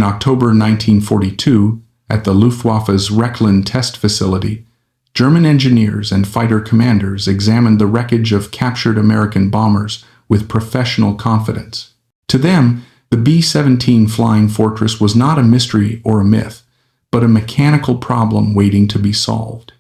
October 1942, at the Luftwaffe's Reckling test facility, German engineers and fighter commanders examined the wreckage of captured American bombers with professional confidence. To them, the B-17 Flying Fortress was not a mystery or a myth, but a mechanical problem waiting to be solved.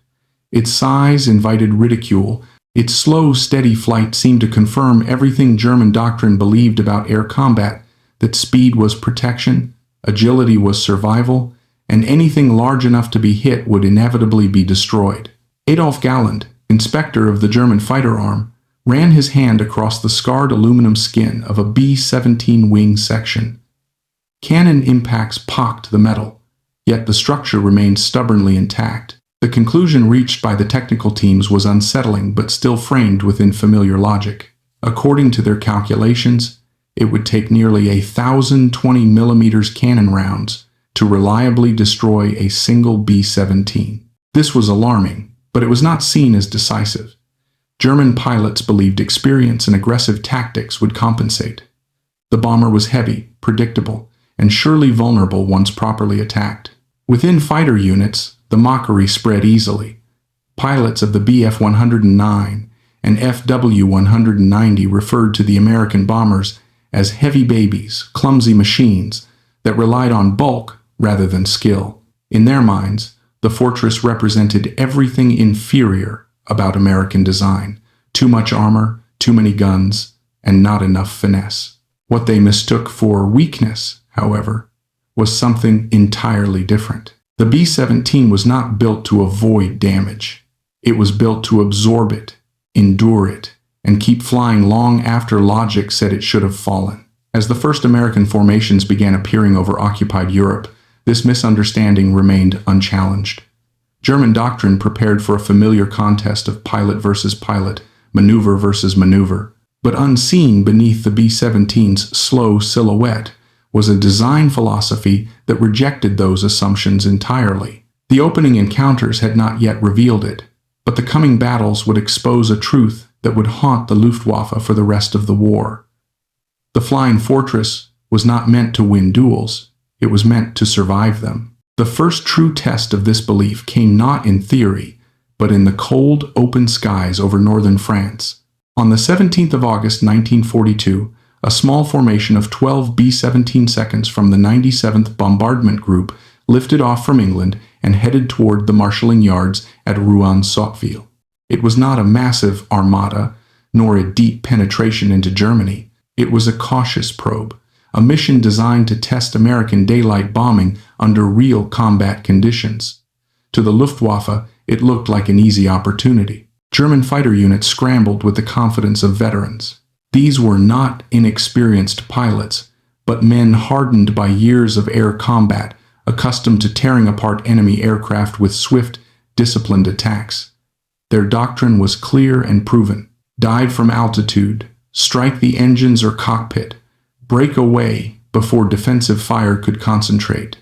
Its size invited ridicule. Its slow, steady flight seemed to confirm everything German doctrine believed about air combat, that speed was protection, agility was survival, and anything large enough to be hit would inevitably be destroyed. Adolf Galland, inspector of the German fighter arm, ran his hand across the scarred aluminum skin of a B-17 wing section. Cannon impacts pocked the metal, yet the structure remained stubbornly intact. The conclusion reached by the technical teams was unsettling but still framed within familiar logic. According to their calculations, it would take nearly 1,020 mm cannon rounds to reliably destroy a single B-17. This was alarming, but it was not seen as decisive. German pilots believed experience and aggressive tactics would compensate. The bomber was heavy, predictable, and surely vulnerable once properly attacked. Within fighter units, the mockery spread easily. Pilots of the Bf-109 and FW-190 referred to the American bombers as heavy babies, clumsy machines that relied on bulk rather than skill. In their minds, the fortress represented everything inferior about American design: too much armor, too many guns, and not enough finesse. What they mistook for weakness, however, was something entirely different. The B-17 was not built to avoid damage. It was built to absorb it, endure it, and keep flying long after logic said it should have fallen. As the first American formations began appearing over occupied Europe, this misunderstanding remained unchallenged. German doctrine prepared for a familiar contest of pilot versus pilot, maneuver versus maneuver, but unseen beneath the B-17's slow silhouette was a design philosophy that rejected those assumptions entirely. The opening encounters had not yet revealed it, but the coming battles would expose a truth that would haunt the Luftwaffe for the rest of the war. The Flying Fortress was not meant to win duels, it was meant to survive them. The first true test of this belief came not in theory, but in the cold, open skies over northern France. On the 17th of August 1942, a small formation of 12 B-17 seconds from the 97th Bombardment Group lifted off from England and headed toward the marshalling yards at Rouen, Sotteville. It was not a massive armada, nor a deep penetration into Germany. It was a cautious probe, a mission designed to test American daylight bombing under real combat conditions. To the Luftwaffe, it looked like an easy opportunity. German fighter units scrambled with the confidence of veterans. These were not inexperienced pilots, but men hardened by years of air combat, accustomed to tearing apart enemy aircraft with swift, disciplined attacks. Their doctrine was clear and proven: dive from altitude, strike the engines or cockpit, break away before defensive fire could concentrate.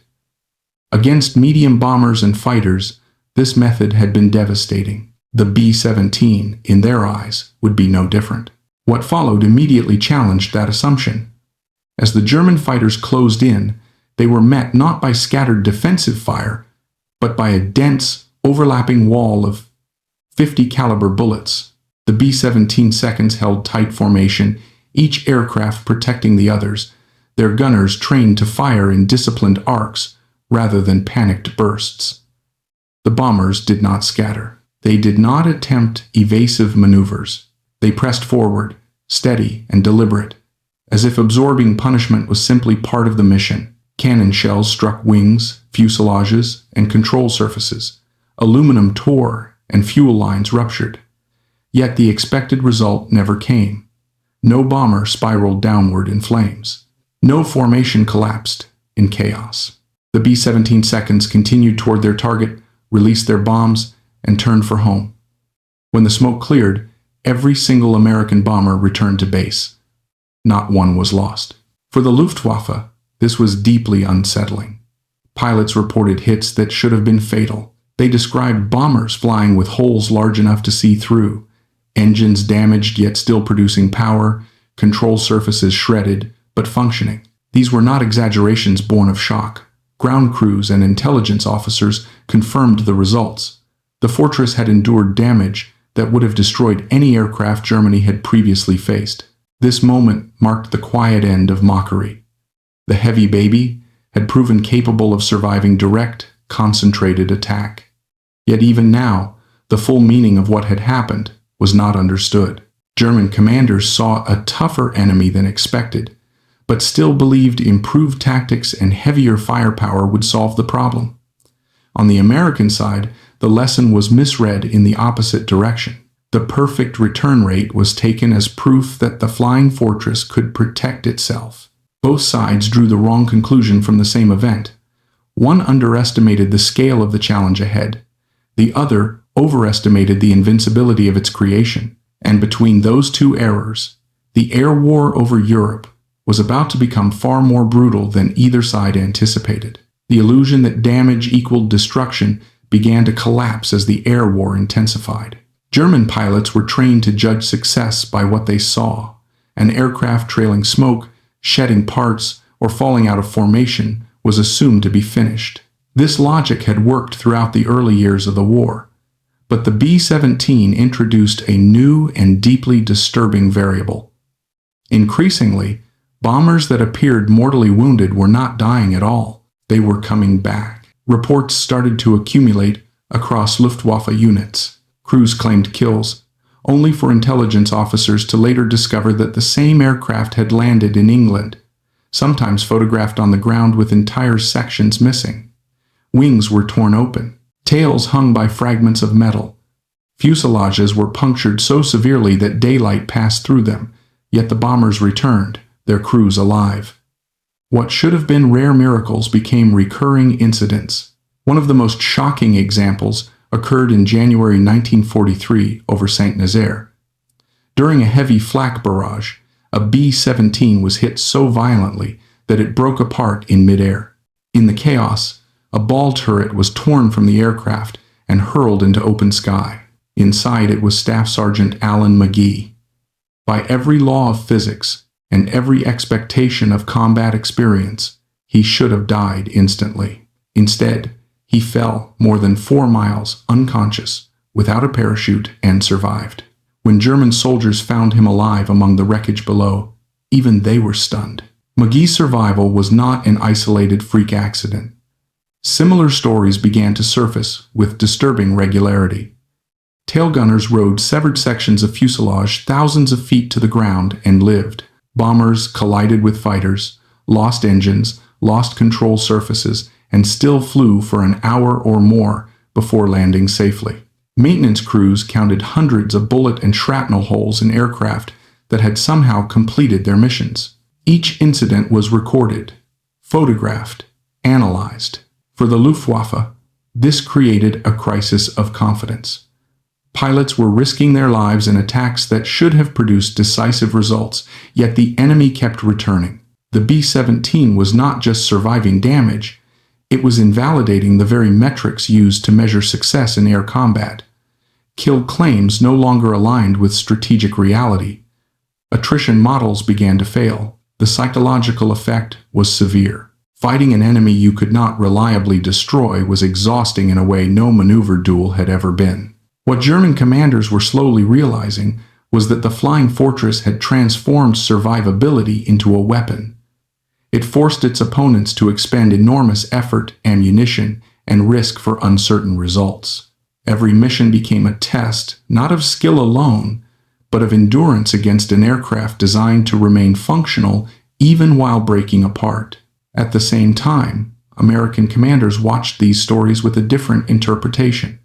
Against medium bombers and fighters, this method had been devastating. The B-17, in their eyes, would be no different. What followed immediately challenged that assumption. As the German fighters closed in, they were met not by scattered defensive fire, but by a dense, overlapping wall of 50 caliber bullets. The B-17 seconds held tight formation, each aircraft protecting the others, their gunners trained to fire in disciplined arcs rather than panicked bursts. The bombers did not scatter. They did not attempt evasive maneuvers. They pressed forward, steady and deliberate, as if absorbing punishment was simply part of the mission. Cannon shells struck wings, fuselages, and control surfaces. Aluminum tore and fuel lines ruptured. Yet the expected result never came. No bomber spiraled downward in flames. No formation collapsed in chaos. The B-17 seconds continued toward their target, released their bombs, and turned for home. When the smoke cleared, every single American bomber returned to base. Not one was lost. For the Luftwaffe, this was deeply unsettling. Pilots reported hits that should have been fatal. They described bombers flying with holes large enough to see through, engines damaged yet still producing power, control surfaces shredded but functioning. These were not exaggerations born of shock. Ground crews and intelligence officers confirmed the results. The fortress had endured damage that would have destroyed any aircraft Germany had previously faced. This moment marked the quiet end of mockery. The heavy baby had proven capable of surviving direct, concentrated attack. Yet even now, the full meaning of what had happened was not understood. German commanders saw a tougher enemy than expected, but still believed improved tactics and heavier firepower would solve the problem. On the American side, the lesson was misread in the opposite direction. The perfect return rate was taken as proof that the flying fortress could protect itself. Both sides drew the wrong conclusion from the same event. One underestimated the scale of the challenge ahead. The other overestimated the invincibility of its creation. And between those two errors, the air war over Europe was about to become far more brutal than either side anticipated. The illusion that damage equaled destruction began to collapse as the air war intensified. German pilots were trained to judge success by what they saw. An aircraft trailing smoke, shedding parts, or falling out of formation was assumed to be finished. This logic had worked throughout the early years of the war. But the B-17 introduced a new and deeply disturbing variable. Increasingly, bombers that appeared mortally wounded were not dying at all. They were coming back. Reports started to accumulate across Luftwaffe units. Crews claimed kills, only for intelligence officers to later discover that the same aircraft had landed in England, sometimes photographed on the ground with entire sections missing. Wings were torn open. Tails hung by fragments of metal. Fuselages were punctured so severely that daylight passed through them, yet the bombers returned, their crews alive. What should have been rare miracles became recurring incidents. One of the most shocking examples occurred in January 1943 over Saint-Nazaire. During a heavy flak barrage, a B-17 was hit so violently that it broke apart in midair. In the chaos, a ball turret was torn from the aircraft and hurled into open sky. Inside it was Staff Sergeant Alan McGee. By every law of physics and every expectation of combat experience, he should have died instantly. Instead, he fell more than 4 miles unconscious, without a parachute, and survived. When German soldiers found him alive among the wreckage below, even they were stunned. McGee's survival was not an isolated freak accident. Similar stories began to surface with disturbing regularity. Tail gunners rode severed sections of fuselage thousands of feet to the ground and lived. Bombers collided with fighters, lost engines, lost control surfaces, and still flew for an hour or more before landing safely. Maintenance crews counted hundreds of bullet and shrapnel holes in aircraft that had somehow completed their missions. Each incident was recorded, photographed, analyzed. For the Luftwaffe, this created a crisis of confidence. Pilots were risking their lives in attacks that should have produced decisive results, yet the enemy kept returning. The B-17 was not just surviving damage, it was invalidating the very metrics used to measure success in air combat. Kill claims no longer aligned with strategic reality. Attrition models began to fail. The psychological effect was severe. Fighting an enemy you could not reliably destroy was exhausting in a way no maneuver duel had ever been. What German commanders were slowly realizing was that the flying fortress had transformed survivability into a weapon. It forced its opponents to expend enormous effort, ammunition, and risk for uncertain results. Every mission became a test, not of skill alone, but of endurance against an aircraft designed to remain functional even while breaking apart. At the same time, American commanders watched these stories with a different interpretation.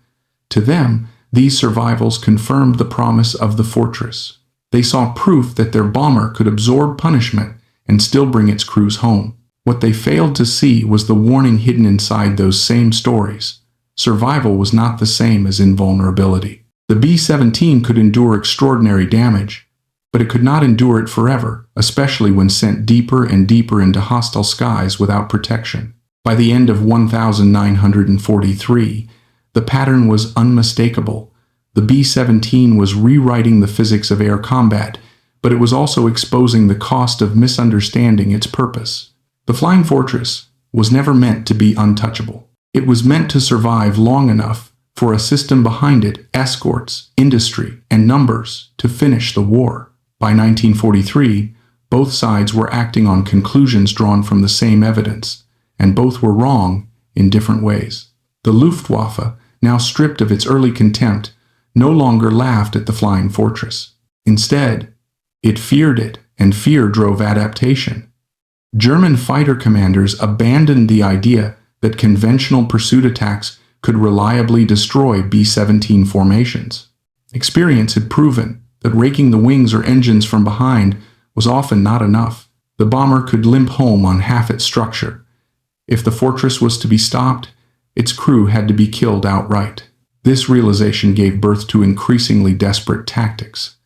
To them, these survivals confirmed the promise of the fortress. They saw proof that their bomber could absorb punishment and still bring its crews home. What they failed to see was the warning hidden inside those same stories. Survival was not the same as invulnerability. The B-17 could endure extraordinary damage, but it could not endure it forever, especially when sent deeper and deeper into hostile skies without protection. By the end of 1943, the pattern was unmistakable. The B-17 was rewriting the physics of air combat, but it was also exposing the cost of misunderstanding its purpose. The Flying Fortress was never meant to be untouchable. It was meant to survive long enough for a system behind it, escorts, industry, and numbers, to finish the war. By 1943, both sides were acting on conclusions drawn from the same evidence, and both were wrong in different ways. The Luftwaffe, now stripped of its early contempt, no longer laughed at the Flying Fortress. Instead, it feared it, and fear drove adaptation. German fighter commanders abandoned the idea that conventional pursuit attacks could reliably destroy B-17 formations. Experience had proven that raking the wings or engines from behind was often not enough. The bomber could limp home on half its structure. If the fortress was to be stopped, its crew had to be killed outright. This realization gave birth to increasingly desperate tactics.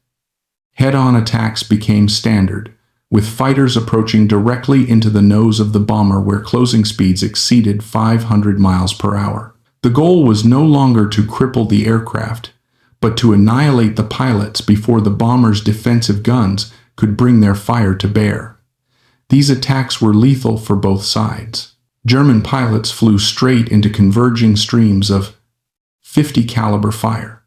Head-on attacks became standard, with fighters approaching directly into the nose of the bomber where closing speeds exceeded 500 miles per hour. The goal was no longer to cripple the aircraft, but to annihilate the pilots before the bomber's defensive guns could bring their fire to bear. These attacks were lethal for both sides. German pilots flew straight into converging streams of 50 caliber fire,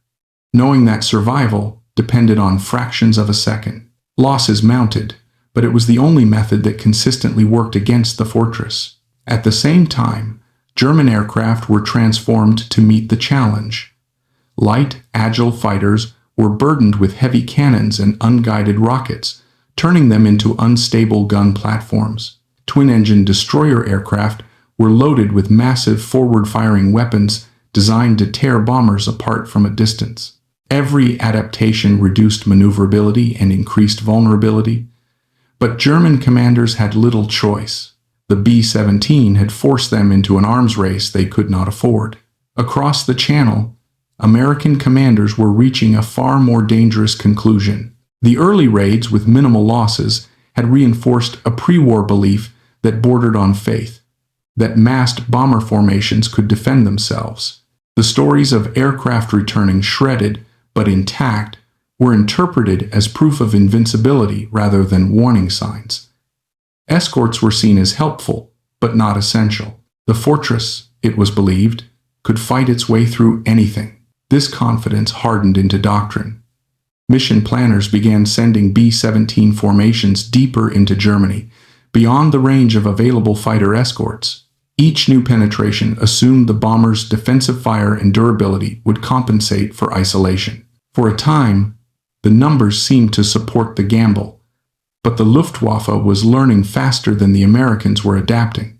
knowing that survival depended on fractions of a second. Losses mounted, but it was the only method that consistently worked against the fortress. At the same time, German aircraft were transformed to meet the challenge. Light, agile fighters were burdened with heavy cannons and unguided rockets, turning them into unstable gun platforms. Twin-engine destroyer aircraft were loaded with massive forward-firing weapons designed to tear bombers apart from a distance. Every adaptation reduced maneuverability and increased vulnerability, but German commanders had little choice. The B-17 had forced them into an arms race they could not afford. Across the Channel, American commanders were reaching a far more dangerous conclusion. The early raids with minimal losses had reinforced a pre-war belief that bordered on faith, that massed bomber formations could defend themselves. The stories of aircraft returning shredded but intact were interpreted as proof of invincibility rather than warning signs. Escorts were seen as helpful, but not essential. The fortress, it was believed, could fight its way through anything. This confidence hardened into doctrine. Mission planners began sending B-17 formations deeper into Germany, beyond the range of available fighter escorts. Each new penetration assumed the bomber's defensive fire and durability would compensate for isolation. For a time, the numbers seemed to support the gamble, but the Luftwaffe was learning faster than the Americans were adapting.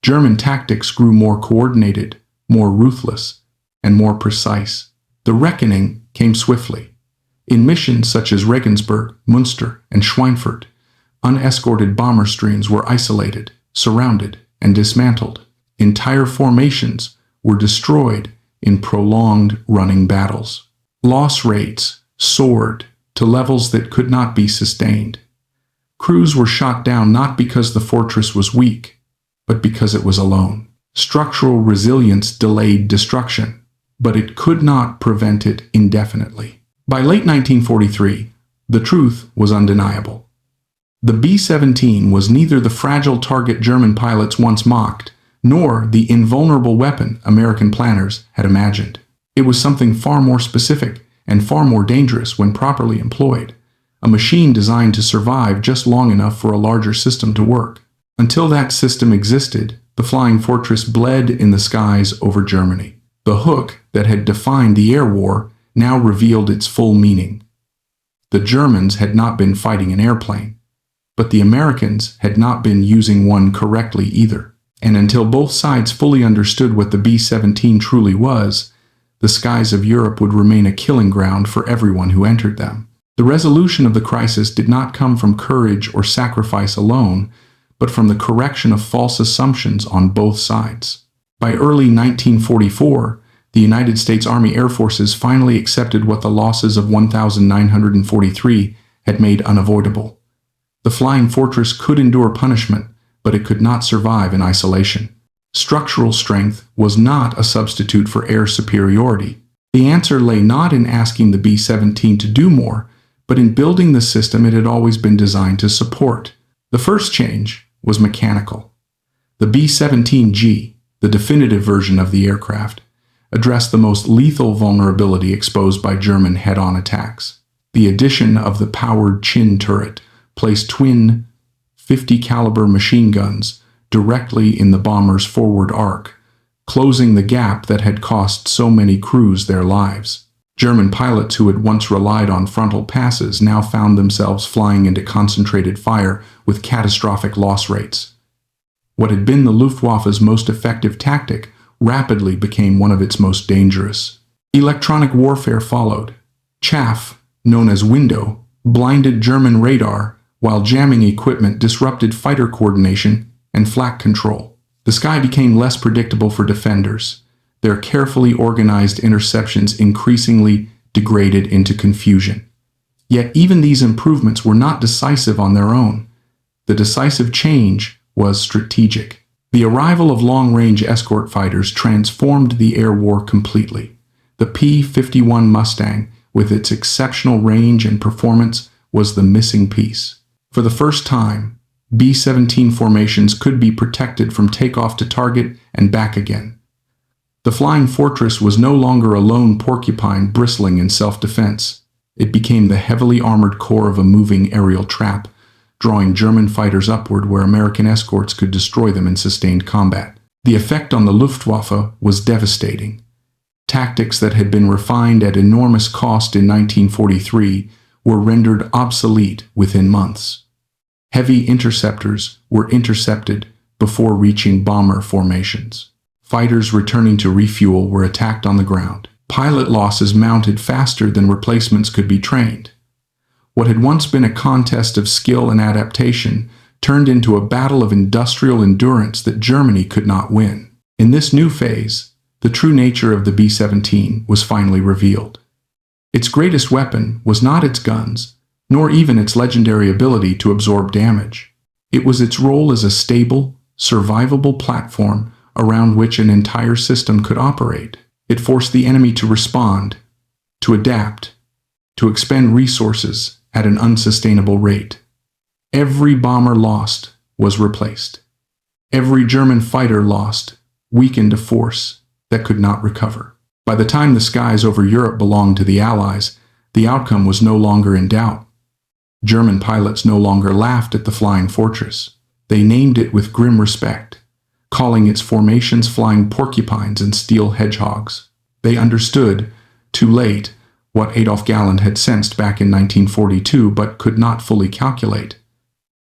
German tactics grew more coordinated, more ruthless, and more precise. The reckoning came swiftly. In missions such as Regensburg, Münster, and Schweinfurt, unescorted bomber streams were isolated, surrounded, and dismantled. Entire formations were destroyed in prolonged running battles. Loss rates soared to levels that could not be sustained. Crews were shot down not because the fortress was weak, but because it was alone. Structural resilience delayed destruction, but it could not prevent it indefinitely. By late 1943, the truth was undeniable. The B-17 was neither the fragile target German pilots once mocked, nor the invulnerable weapon American planners had imagined. It was something far more specific and far more dangerous when properly employed, a machine designed to survive just long enough for a larger system to work. Until that system existed, the Flying Fortress bled in the skies over Germany. The hook that had defined the air war now revealed its full meaning. The Germans had not been fighting an airplane, but the Americans had not been using one correctly either. And until both sides fully understood what the B-17 truly was, the skies of Europe would remain a killing ground for everyone who entered them. The resolution of the crisis did not come from courage or sacrifice alone, but from the correction of false assumptions on both sides. By early 1944, the United States Army Air Forces finally accepted what the losses of 1,943 had made unavoidable. The Flying Fortress could endure punishment, but it could not survive in isolation. Structural strength was not a substitute for air superiority. The answer lay not in asking the B-17 to do more, but in building the system it had always been designed to support. The first change was mechanical. The B-17G, the definitive version of the aircraft, addressed the most lethal vulnerability exposed by German head-on attacks. The addition of the powered chin turret placed twin 50 caliber machine guns directly in the bomber's forward arc, closing the gap that had cost so many crews their lives. German pilots who had once relied on frontal passes now found themselves flying into concentrated fire with catastrophic loss rates. What had been the Luftwaffe's most effective tactic rapidly became one of its most dangerous. Electronic warfare followed. Chaff, known as window, blinded German radar, while jamming equipment disrupted fighter coordination and flak control. The sky became less predictable for defenders. Their carefully organized interceptions increasingly degraded into confusion. Yet even these improvements were not decisive on their own. The decisive change was strategic. The arrival of long-range escort fighters transformed the air war completely. The P-51 Mustang, with its exceptional range and performance, was the missing piece. For the first time, B-17 formations could be protected from takeoff to target and back again. The Flying Fortress was no longer a lone porcupine bristling in self-defense. It became the heavily armored core of a moving aerial trap, drawing German fighters upward where American escorts could destroy them in sustained combat. The effect on the Luftwaffe was devastating. Tactics that had been refined at enormous cost in 1943 were rendered obsolete within months. Heavy interceptors were intercepted before reaching bomber formations. Fighters returning to refuel were attacked on the ground. Pilot losses mounted faster than replacements could be trained. What had once been a contest of skill and adaptation turned into a battle of industrial endurance that Germany could not win. In this new phase, the true nature of the B-17 was finally revealed. Its greatest weapon was not its guns, nor even its legendary ability to absorb damage. It was its role as a stable, survivable platform around which an entire system could operate. It forced the enemy to respond, to adapt, to expend resources at an unsustainable rate. Every bomber lost was replaced. Every German fighter lost weakened a force that could not recover. By the time the skies over Europe belonged to the Allies, the outcome was no longer in doubt. German pilots no longer laughed at the Flying Fortress. They named it with grim respect, calling its formations flying porcupines and steel hedgehogs. They understood, too late, what Adolf Galland had sensed back in 1942 but could not fully calculate.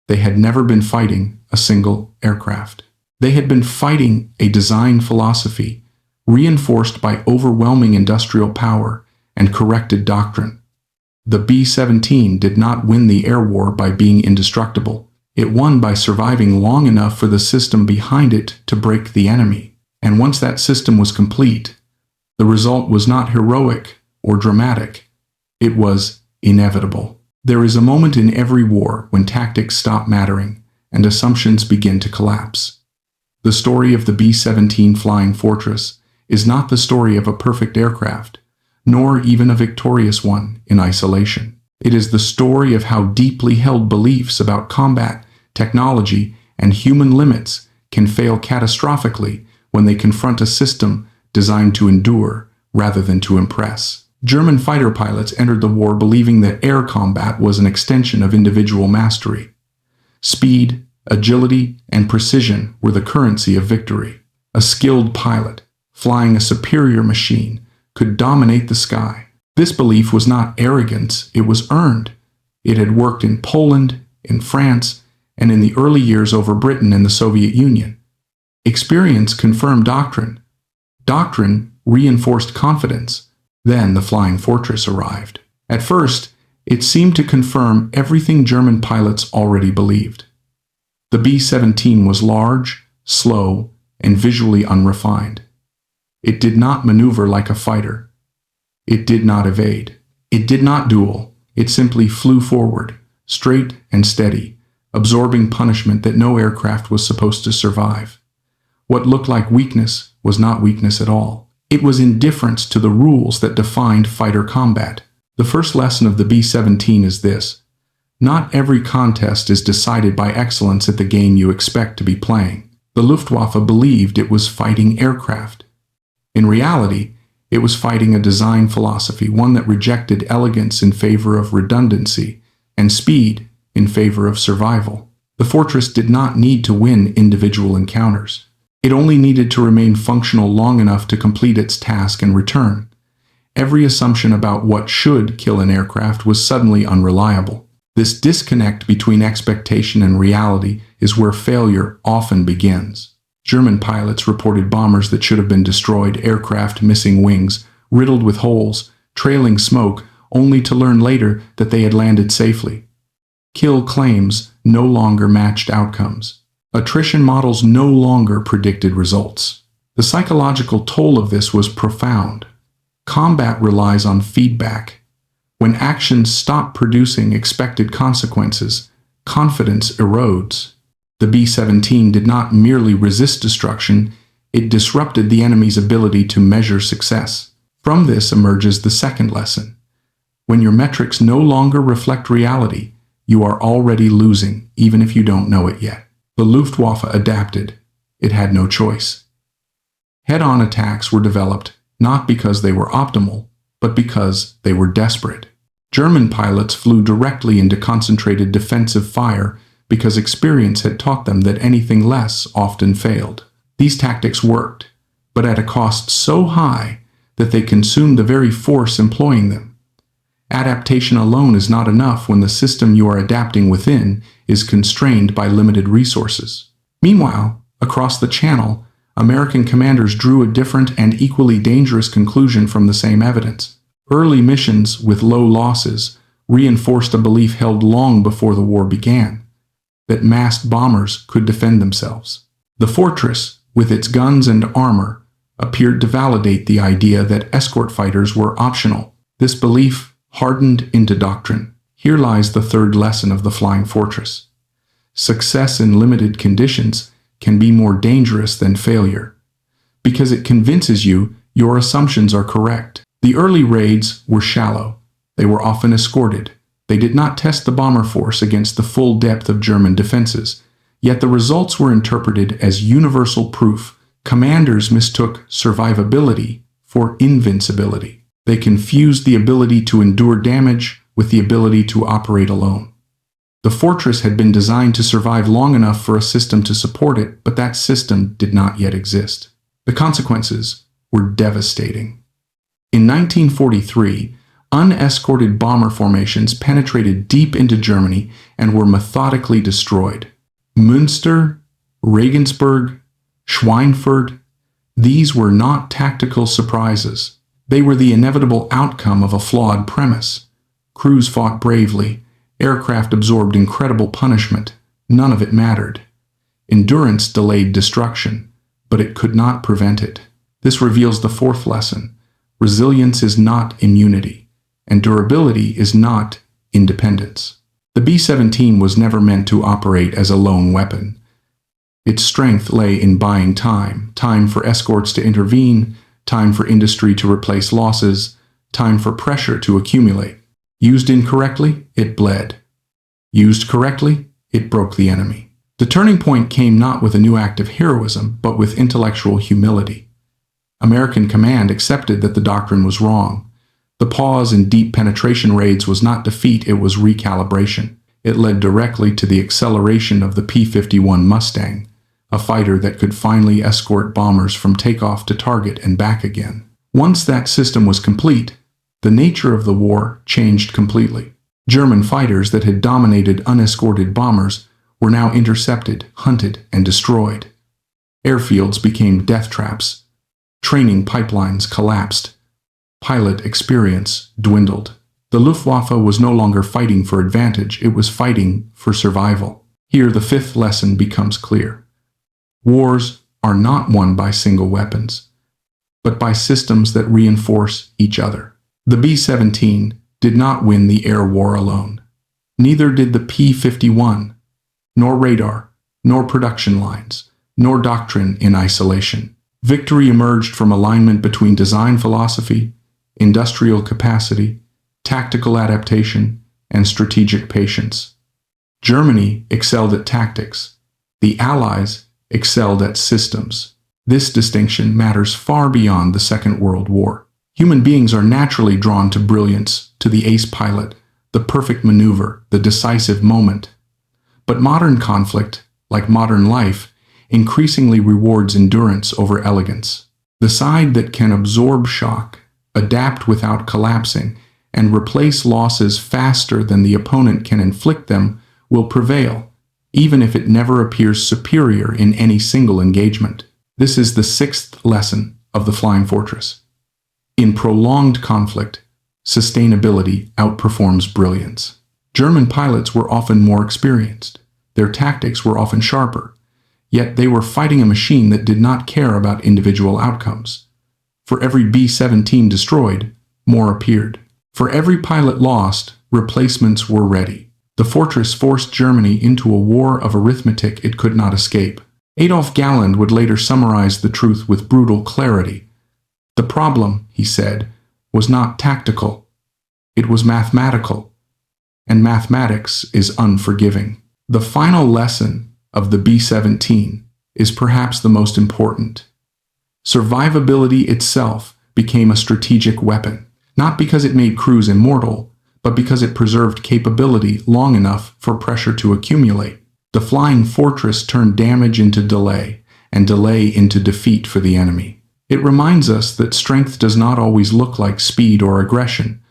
They had never been fighting a single aircraft. They had been fighting a design philosophy, reinforced by overwhelming industrial power and corrected doctrine. The B-17 did not win the air war by being indestructible. It won by surviving long enough for the system behind it to break the enemy. And once that system was complete, the result was not heroic or dramatic. It was inevitable. There is a moment in every war when tactics stop mattering and assumptions begin to collapse. The story of the B-17 Flying Fortress is not the story of a perfect aircraft, nor even a victorious one in isolation. It is the story of how deeply held beliefs about combat, technology, and human limits can fail catastrophically when they confront a system designed to endure rather than to impress. German fighter pilots entered the war believing that air combat was an extension of individual mastery. Speed, agility, and precision were the currency of victory. A skilled pilot, flying a superior machine, could dominate the sky. This belief was not arrogance, it was earned. It had worked in Poland, in France, and in the early years over Britain and the Soviet Union. Experience confirmed doctrine. Doctrine reinforced confidence. Then the Flying Fortress arrived. At first, it seemed to confirm everything German pilots already believed. The B-17 was large, slow, and visually unrefined. It did not maneuver like a fighter. It did not evade. It did not duel. It simply flew forward, straight and steady, absorbing punishment that no aircraft was supposed to survive. What looked like weakness was not weakness at all. It was indifference to the rules that defined fighter combat. The first lesson of the B-17 is this: Not every contest is decided by excellence at the game you expect to be playing. The Luftwaffe believed it was fighting aircraft. In reality, it was fighting a design philosophy, one that rejected elegance in favor of redundancy and speed in favor of survival. The fortress did not need to win individual encounters. It only needed to remain functional long enough to complete its task and return. Every assumption about what should kill an aircraft was suddenly unreliable. This disconnect between expectation and reality is where failure often begins. German pilots reported bombers that should have been destroyed, aircraft missing wings, riddled with holes, trailing smoke, only to learn later that they had landed safely. Kill claims no longer matched outcomes. Attrition models no longer predicted results. The psychological toll of this was profound. Combat relies on feedback. When actions stop producing expected consequences, confidence erodes. The B-17 did not merely resist destruction, it disrupted the enemy's ability to measure success. From this emerges the second lesson. When your metrics no longer reflect reality, you are already losing, even if you don't know it yet. The Luftwaffe adapted. It had no choice. Head-on attacks were developed not because they were optimal, but because they were desperate. German pilots flew directly into concentrated defensive fire because experience had taught them that anything less often failed. These tactics worked, but at a cost so high that they consumed the very force employing them. Adaptation alone is not enough when the system you are adapting within is constrained by limited resources. Meanwhile, across the Channel, American commanders drew a different and equally dangerous conclusion from the same evidence. Early missions with low losses reinforced a belief held long before the war began, that massed bombers could defend themselves. The fortress, with its guns and armor, appeared to validate the idea that escort fighters were optional. This belief hardened into doctrine. Here lies the third lesson of the Flying Fortress. Success in limited conditions can be more dangerous than failure, because it convinces you your assumptions are correct. The early raids were shallow. They were often escorted. They did not test the bomber force against the full depth of German defenses, yet the results were interpreted as universal proof. Commanders mistook survivability for invincibility. They confused the ability to endure damage with the ability to operate alone. The fortress had been designed to survive long enough for a system to support it, but that system did not yet exist. The consequences were devastating. In 1943, unescorted bomber formations penetrated deep into Germany and were methodically destroyed. Münster, Regensburg, Schweinfurt, these were not tactical surprises. They were the inevitable outcome of a flawed premise. Crews fought bravely. Aircraft absorbed incredible punishment. None of it mattered. Endurance delayed destruction, but it could not prevent it. This reveals the fourth lesson. Resilience is not immunity, and durability is not independence. The B-17 was never meant to operate as a lone weapon. Its strength lay in buying time, time for escorts to intervene, time for industry to replace losses, time for pressure to accumulate. Used incorrectly, it bled. Used correctly, it broke the enemy. The turning point came not with a new act of heroism, but with intellectual humility. American command accepted that the doctrine was wrong. The pause in deep penetration raids was not defeat, it was recalibration. It led directly to the acceleration of the P-51 Mustang, a fighter that could finally escort bombers from takeoff to target and back again. Once that system was complete, the nature of the war changed completely. German fighters that had dominated unescorted bombers were now intercepted, hunted, and destroyed. Airfields became death traps. Training pipelines collapsed. Pilot experience dwindled. The Luftwaffe was no longer fighting for advantage, it was fighting for survival. Here the fifth lesson becomes clear. Wars are not won by single weapons, but by systems that reinforce each other. The B-17 did not win the air war alone. Neither did the P-51, nor radar, nor production lines, nor doctrine in isolation. Victory emerged from alignment between design philosophy, industrial capacity, tactical adaptation, and strategic patience. Germany excelled at tactics. The Allies excelled at systems. This distinction matters far beyond the Second World War. Human beings are naturally drawn to brilliance, to the ace pilot, the perfect maneuver, the decisive moment. But modern conflict, like modern life, increasingly rewards endurance over elegance. The side that can absorb shock, adapt without collapsing, and replace losses faster than the opponent can inflict them will prevail, even if it never appears superior in any single engagement. This is the sixth lesson of the Flying Fortress. In prolonged conflict, sustainability outperforms brilliance. German pilots were often more experienced. Their tactics were often sharper, yet they were fighting a machine that did not care about individual outcomes. For every B-17 destroyed, more appeared. For every pilot lost, replacements were ready. The fortress forced Germany into a war of arithmetic it could not escape. Adolf Galland would later summarize the truth with brutal clarity. The problem, he said, was not tactical. It was mathematical. And mathematics is unforgiving. The final lesson of the B-17 is perhaps the most important. Survivability itself became a strategic weapon, not because it made crews immortal, but because it preserved capability long enough for pressure to accumulate. The Flying Fortress turned damage into delay, and delay into defeat for the enemy. It reminds us that strength does not always look like speed or aggression.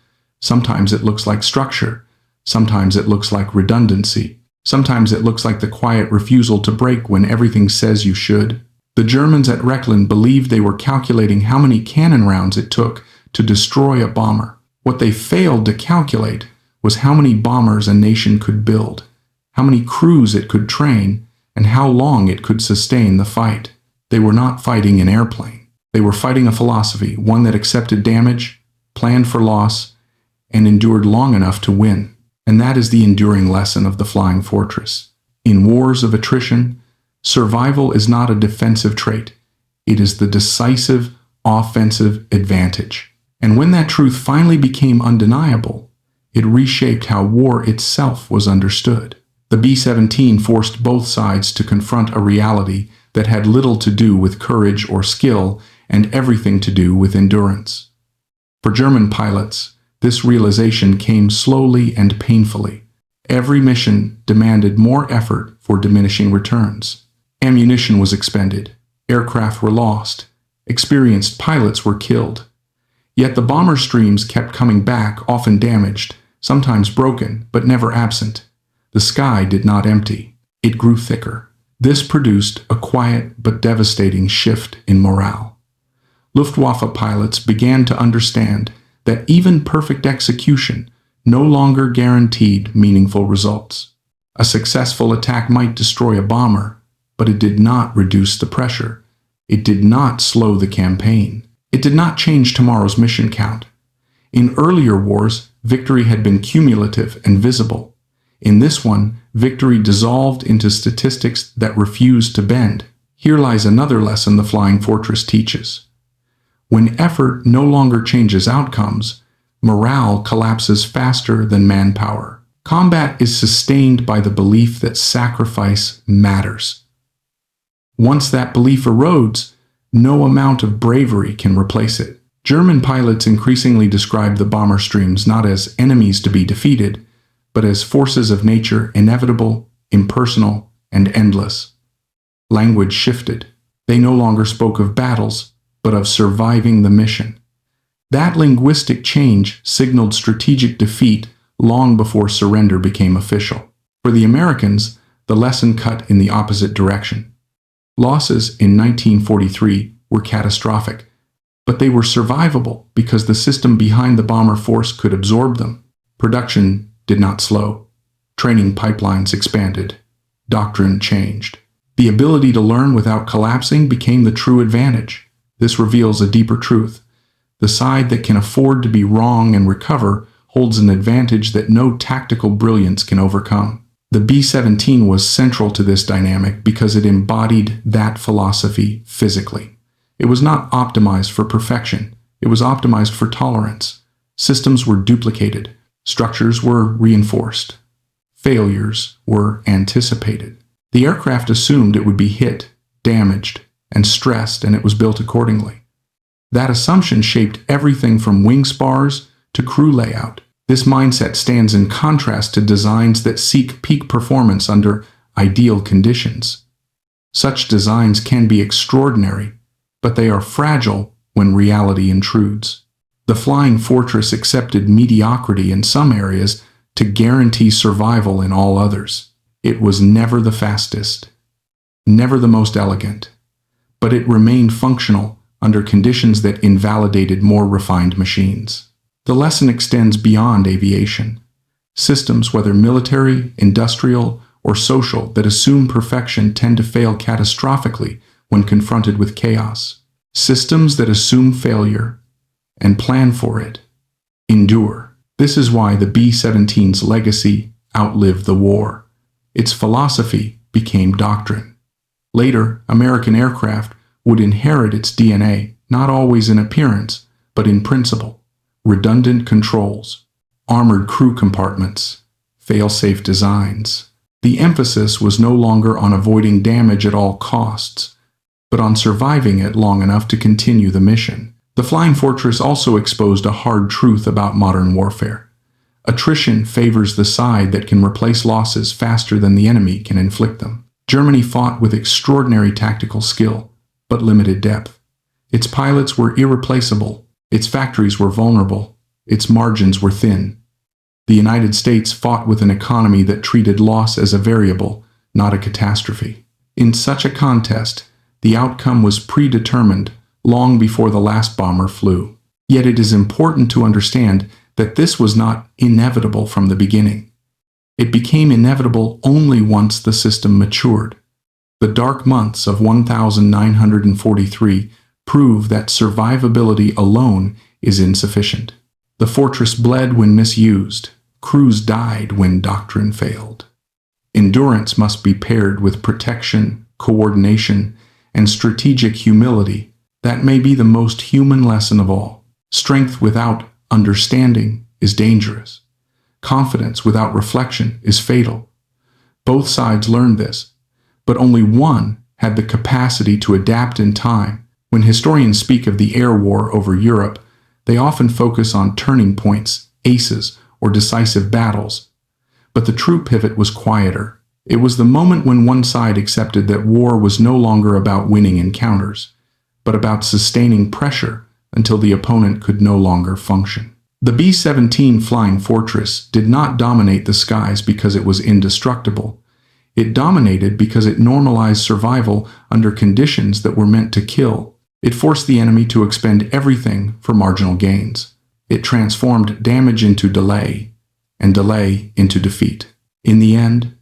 Sometimes it looks like structure. Sometimes it looks like redundancy. Sometimes it looks like the quiet refusal to break when everything says you should. The Germans at Rechlin believed they were calculating how many cannon rounds it took to destroy a bomber. What they failed to calculate was how many bombers a nation could build, how many crews it could train, and how long it could sustain the fight. They were not fighting an airplane. They were fighting a philosophy, one that accepted damage, planned for loss, and endured long enough to win. And that is the enduring lesson of the Flying Fortress. In wars of attrition, survival is not a defensive trait. It is the decisive, offensive advantage. And when that truth finally became undeniable, it reshaped how war itself was understood. The B-17 forced both sides to confront a reality that had little to do with courage or skill and everything to do with endurance. For German pilots, this realization came slowly and painfully. Every mission demanded more effort for diminishing returns. Ammunition was expended, aircraft were lost, experienced pilots were killed. Yet the bomber streams kept coming back, often damaged, sometimes broken, but never absent. The sky did not empty. It grew thicker. This produced a quiet but devastating shift in morale. Luftwaffe pilots began to understand that even perfect execution no longer guaranteed meaningful results. A successful attack might destroy a bomber, but it did not reduce the pressure. It did not slow the campaign. It did not change tomorrow's mission count. In earlier wars, victory had been cumulative and visible. In this one, victory dissolved into statistics that refused to bend. Here lies another lesson the Flying Fortress teaches. When effort no longer changes outcomes, morale collapses faster than manpower. Combat is sustained by the belief that sacrifice matters. Once that belief erodes, no amount of bravery can replace it. German pilots increasingly described the bomber streams not as enemies to be defeated, but as forces of nature, inevitable, impersonal, and endless. Language shifted. They no longer spoke of battles, but of surviving the mission. That linguistic change signaled strategic defeat long before surrender became official. For the Americans, the lesson cut in the opposite direction. Losses in 1943 were catastrophic, but they were survivable because the system behind the bomber force could absorb them. Production did not slow. Training pipelines expanded. Doctrine changed. The ability to learn without collapsing became the true advantage. This reveals a deeper truth. The side that can afford to be wrong and recover holds an advantage that no tactical brilliance can overcome. The B-17 was central to this dynamic because it embodied that philosophy physically. It was not optimized for perfection. It was optimized for tolerance. Systems were duplicated, Structures were reinforced. Failures were anticipated. The aircraft assumed it would be hit, damaged, and stressed, and it was built accordingly. That assumption shaped everything from wing spars to crew layout. This mindset stands in contrast to designs that seek peak performance under ideal conditions. Such designs can be extraordinary, but they are fragile when reality intrudes. The Flying Fortress accepted mediocrity in some areas to guarantee survival in all others. It was never the fastest, never the most elegant, but it remained functional under conditions that invalidated more refined machines. The lesson extends beyond aviation. Systems, whether military, industrial, or social, that assume perfection tend to fail catastrophically when confronted with chaos. Systems that assume failure and plan for it endure. This is why the B-17's legacy outlived the war. Its philosophy became doctrine. Later, American aircraft would inherit its DNA, not always in appearance, but in principle. Redundant controls, armored crew compartments, fail-safe designs. The emphasis was no longer on avoiding damage at all costs, but on surviving it long enough to continue the mission. The Flying Fortress also exposed a hard truth about modern warfare. Attrition favors the side that can replace losses faster than the enemy can inflict them. Germany fought with extraordinary tactical skill, but limited depth. Its pilots were irreplaceable, its factories were vulnerable, its margins were thin. The United States fought with an economy that treated loss as a variable, not a catastrophe. In such a contest, the outcome was predetermined long before the last bomber flew. Yet it is important to understand that this was not inevitable from the beginning. It became inevitable only once the system matured. The dark months of 1943 prove that survivability alone is insufficient. The fortress bled when misused. Crews died when doctrine failed. Endurance must be paired with protection, coordination, and strategic humility. That may be the most human lesson of all. Strength without understanding is dangerous. Confidence without reflection is fatal. Both sides learned this, but only one had the capacity to adapt in time. When historians speak of the air war over Europe, they often focus on turning points, aces, or decisive battles. But the true pivot was quieter. It was the moment when one side accepted that war was no longer about winning encounters, but about sustaining pressure until the opponent could no longer function. The B-17 Flying Fortress did not dominate the skies because it was indestructible. It dominated because it normalized survival under conditions that were meant to kill. It forced the enemy to expend everything for marginal gains. It transformed damage into delay, and delay into defeat. In the end,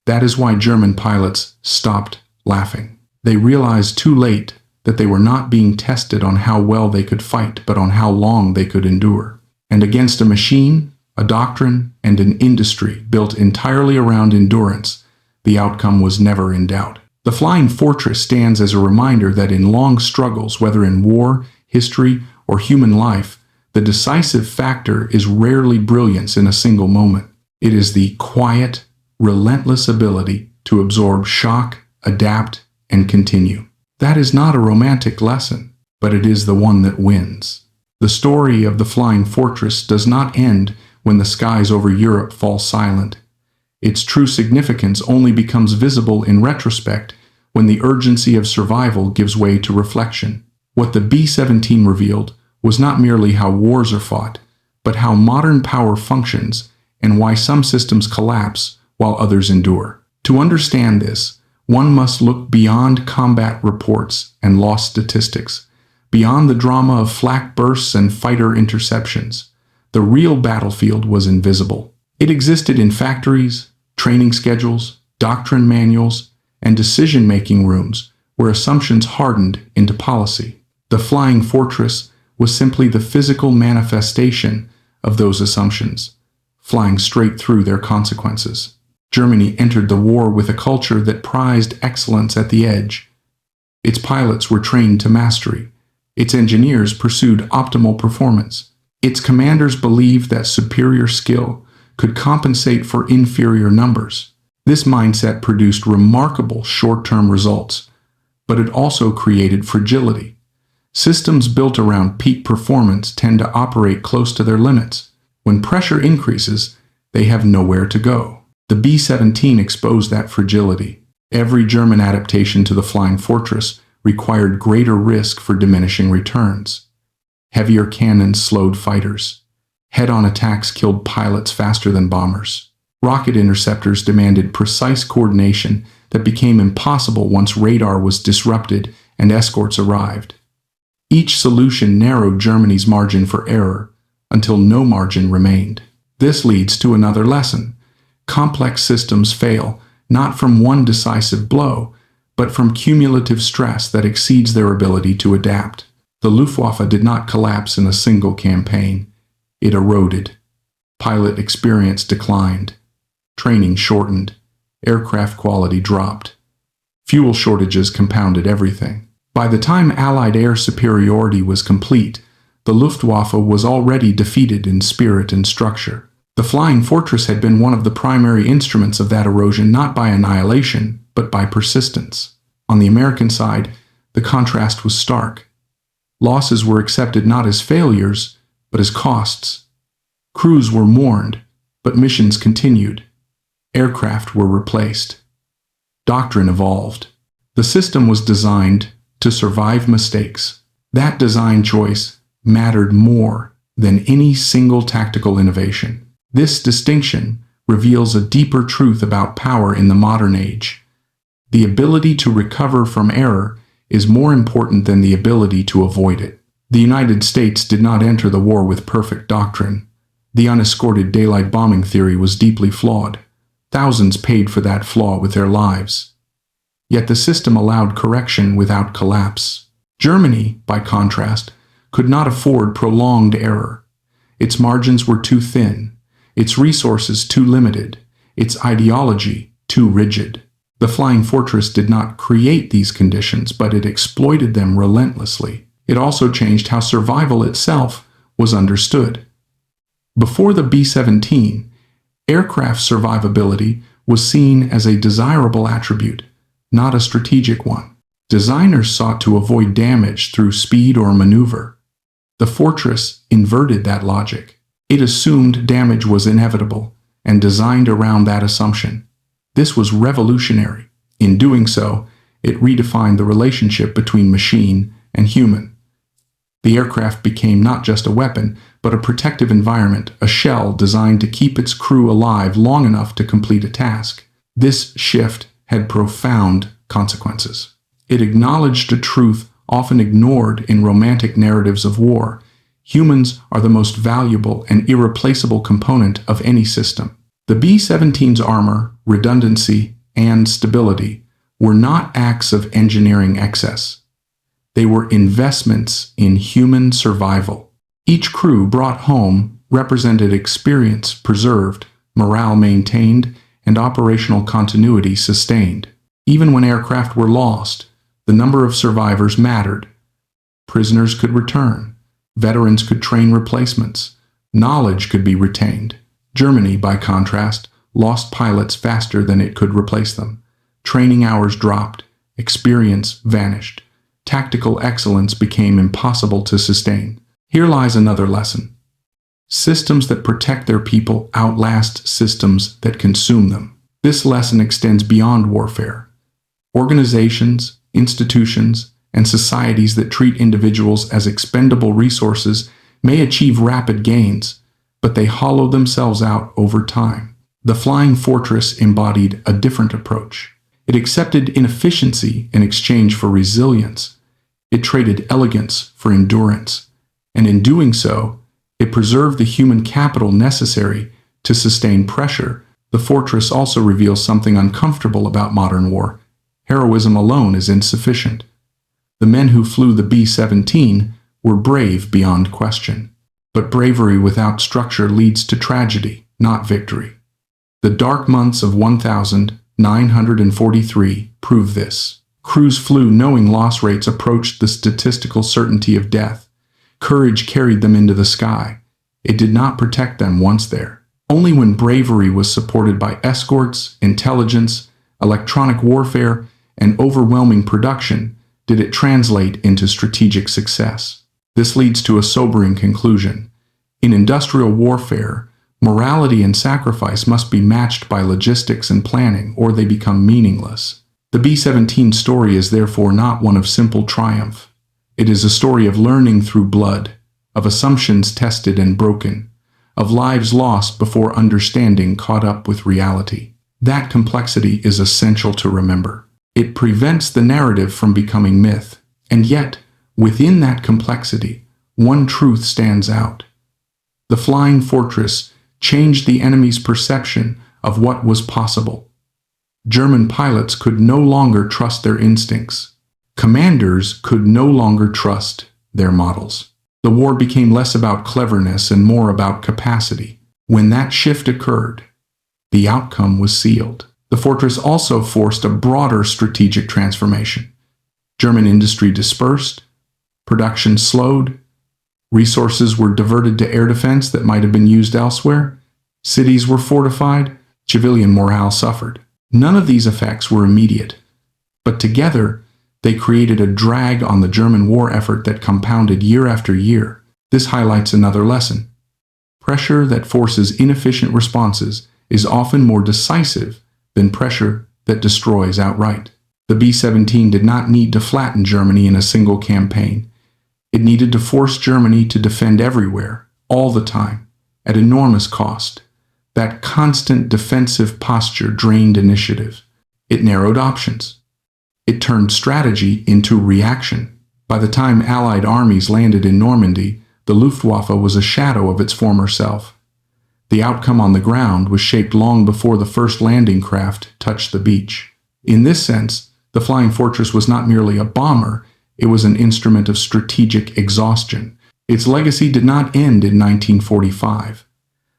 that is why German pilots stopped laughing. They realized too late that they were not being tested on how well they could fight, but on how long they could endure. And against a machine, a doctrine, and an industry built entirely around endurance, the outcome was never in doubt. The Flying Fortress stands as a reminder that in long struggles, whether in war, history, or human life, the decisive factor is rarely brilliance in a single moment. It is the quiet, relentless ability to absorb shock, adapt, and continue. That is not a romantic lesson, but it is the one that wins. The story of the Flying Fortress does not end when the skies over Europe fall silent. Its true significance only becomes visible in retrospect when the urgency of survival gives way to reflection. What the B-17 revealed was not merely how wars are fought, but how modern power functions and why some systems collapse while others endure. To understand this, one must look beyond combat reports and loss statistics, beyond the drama of flak bursts and fighter interceptions. The real battlefield was invisible. It existed in factories, training schedules, doctrine manuals, and decision-making rooms where assumptions hardened into policy. The Flying Fortress was simply the physical manifestation of those assumptions, flying straight through their consequences. Germany entered the war with a culture that prized excellence at the edge. Its pilots were trained to mastery. Its engineers pursued optimal performance. Its commanders believed that superior skill could compensate for inferior numbers. This mindset produced remarkable short-term results, but it also created fragility. Systems built around peak performance tend to operate close to their limits. When pressure increases, they have nowhere to go. The B-17 exposed that fragility. Every German adaptation to the Flying Fortress required greater risk for diminishing returns. Heavier cannons slowed fighters. Head-on attacks killed pilots faster than bombers. Rocket interceptors demanded precise coordination that became impossible once radar was disrupted and escorts arrived. Each solution narrowed Germany's margin for error until no margin remained. This leads to another lesson. Complex systems fail not from one decisive blow, but from cumulative stress that exceeds their ability to adapt. The Luftwaffe did not collapse in a single campaign. It eroded. Pilot experience declined. Training shortened. Aircraft quality dropped. Fuel shortages compounded everything. By the time Allied air superiority was complete, the Luftwaffe was already defeated in spirit and structure. The Flying Fortress had been one of the primary instruments of that erosion, not by annihilation, but by persistence. On the American side, the contrast was stark. Losses were accepted not as failures, but as costs. Crews were mourned, but missions continued. Aircraft were replaced. Doctrine evolved. The system was designed to survive mistakes. That design choice mattered more than any single tactical innovation. This distinction reveals a deeper truth about power in the modern age. The ability to recover from error is more important than the ability to avoid it. The United States did not enter the war with perfect doctrine. The unescorted daylight bombing theory was deeply flawed. Thousands paid for that flaw with their lives. Yet the system allowed correction without collapse. Germany, by contrast, could not afford prolonged error. Its margins were too thin, its resources too limited, its ideology too rigid. The Flying Fortress did not create these conditions, but it exploited them relentlessly. It also changed how survival itself was understood. Before the B-17, aircraft survivability was seen as a desirable attribute, not a strategic one. Designers sought to avoid damage through speed or maneuver. The Fortress inverted that logic. It assumed damage was inevitable and designed around that assumption. This was revolutionary. In doing so, it redefined the relationship between machine and human. The aircraft became not just a weapon, but a protective environment, a shell designed to keep its crew alive long enough to complete a task. This shift had profound consequences. It acknowledged a truth often ignored in romantic narratives of war. Humans are the most valuable and irreplaceable component of any system. The B-17's armor, redundancy, and stability were not acts of engineering excess. They were investments in human survival. Each crew brought home represented experience preserved, morale maintained, and operational continuity sustained. Even when aircraft were lost, the number of survivors mattered. Prisoners could return. Veterans could train replacements. Knowledge could be retained. Germany, by contrast, lost pilots faster than it could replace them. Training hours dropped. Experience vanished. Tactical excellence became impossible to sustain. Here lies another lesson. Systems that protect their people outlast systems that consume them. This lesson extends beyond warfare. Organizations, institutions, and societies that treat individuals as expendable resources may achieve rapid gains, but they hollow themselves out over time. The Flying Fortress embodied a different approach. It accepted inefficiency in exchange for resilience. It traded elegance for endurance, and in doing so, it preserved the human capital necessary to sustain pressure. The Fortress also reveals something uncomfortable about modern war. Heroism alone is insufficient. The men who flew the B-17 were brave beyond question. But bravery without structure leads to tragedy, not victory. The dark months of 1943 prove this. Crews flew knowing loss rates approached the statistical certainty of death. Courage carried them into the sky. it did not protect them once there. Only when bravery was supported by escorts, intelligence, electronic warfare, and overwhelming production did it translate into strategic success. This leads to a sobering conclusion. In industrial warfare, morality and sacrifice must be matched by logistics and planning, or they become meaningless. The B-17 story is therefore not one of simple triumph. It is a story of learning through blood, of assumptions tested and broken, of lives lost before understanding caught up with reality. That complexity is essential to remember. It prevents the narrative from becoming myth. And yet, within that complexity, one truth stands out. The Flying Fortress changed the enemy's perception of what was possible. German pilots could no longer trust their instincts. Commanders could no longer trust their models. The war became less about cleverness and more about capacity. When that shift occurred, the outcome was sealed. The fortress also forced a broader strategic transformation. German industry dispersed, production slowed, resources were diverted to air defense that might have been used elsewhere, cities were fortified, civilian morale suffered. None of these effects were immediate, but together they created a drag on the German war effort that compounded year after year. This highlights another lesson. Pressure that forces inefficient responses is often more decisive than pressure that destroys outright. The B-17 did not need to flatten Germany in a single campaign. It needed to force Germany to defend everywhere, all the time, at enormous cost. That constant defensive posture drained initiative. It narrowed options. It turned strategy into reaction. By the time Allied armies landed in Normandy, the Luftwaffe was a shadow of its former self. The outcome on the ground was shaped long before the first landing craft touched the beach. In this sense, the Flying Fortress was not merely a bomber, it was an instrument of strategic exhaustion. Its legacy did not end in 1945.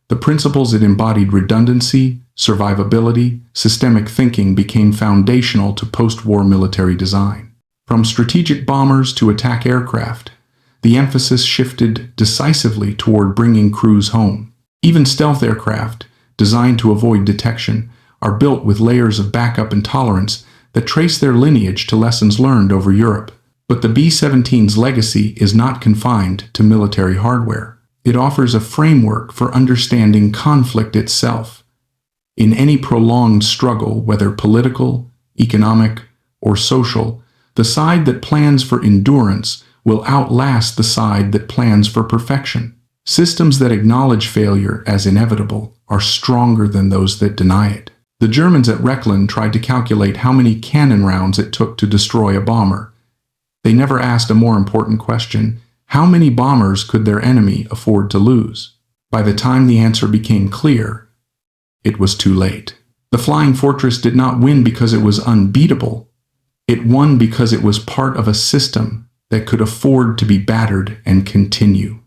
The principles it embodied, redundancy, survivability, systemic thinking, became foundational to post-war military design. From strategic bombers to attack aircraft, the emphasis shifted decisively toward bringing crews home. Even stealth aircraft, designed to avoid detection, are built with layers of backup and tolerance that trace their lineage to lessons learned over Europe. But the B-17's legacy is not confined to military hardware. It offers a framework for understanding conflict itself. In any prolonged struggle, whether political, economic, or social, the side that plans for endurance will outlast the side that plans for perfection. Systems that acknowledge failure as inevitable are stronger than those that deny it. The Germans at Rechlin tried to calculate how many cannon rounds it took to destroy a bomber. They never asked a more important question: how many bombers could their enemy afford to lose? By the time the answer became clear, it was too late. The Flying Fortress did not win because it was unbeatable. It won because it was part of a system that could afford to be battered and continue.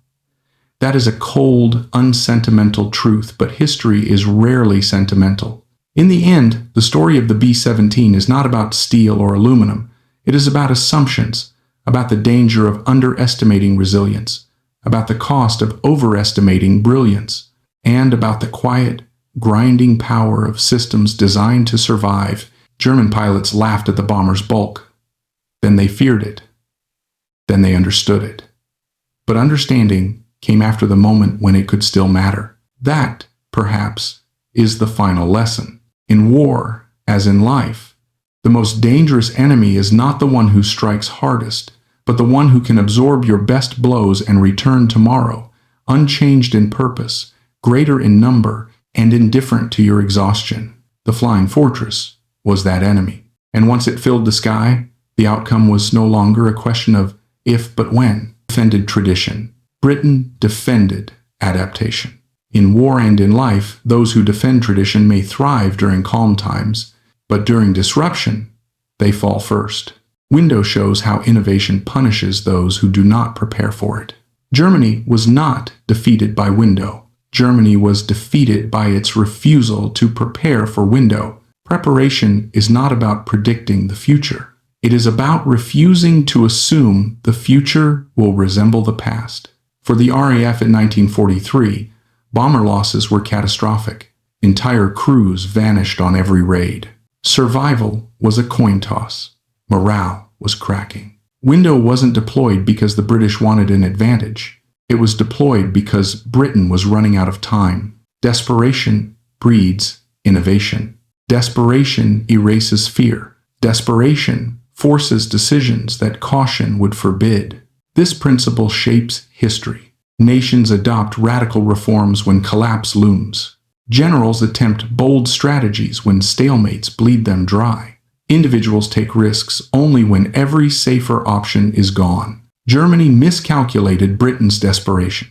That is a cold, unsentimental truth, but history is rarely sentimental. In the end, the story of the B-17 is not about steel or aluminum. It is about assumptions, about the danger of underestimating resilience, about the cost of overestimating brilliance, and about the quiet, grinding power of systems designed to survive. German pilots laughed at the bomber's bulk. Then they feared it. Then they understood it. But understanding came after the moment when it could still matter. That, perhaps, is the final lesson. In war, as in life, the most dangerous enemy is not the one who strikes hardest, but the one who can absorb your best blows and return tomorrow, unchanged in purpose, greater in number, and indifferent to your exhaustion. The Flying Fortress was that enemy. And once it filled the sky, the outcome was no longer a question of if but when. Defended tradition. Britain defended adaptation. In war and in life, those who defend tradition may thrive during calm times, but during disruption, they fall first. Window shows how innovation punishes those who do not prepare for it. Germany was not defeated by Window. Germany was defeated by its refusal to prepare for Window. Preparation is not about predicting the future. It is about refusing to assume the future will resemble the past. For the RAF in 1943, bomber losses were catastrophic. Entire crews vanished on every raid. Survival was a coin toss. Morale was cracking. Window wasn't deployed because the British wanted an advantage. It was deployed because Britain was running out of time. Desperation breeds innovation. Desperation erases fear. Desperation forces decisions that caution would forbid. This principle shapes history. Nations adopt radical reforms when collapse looms. Generals attempt bold strategies when stalemates bleed them dry. Individuals take risks only when every safer option is gone. Germany miscalculated Britain's desperation.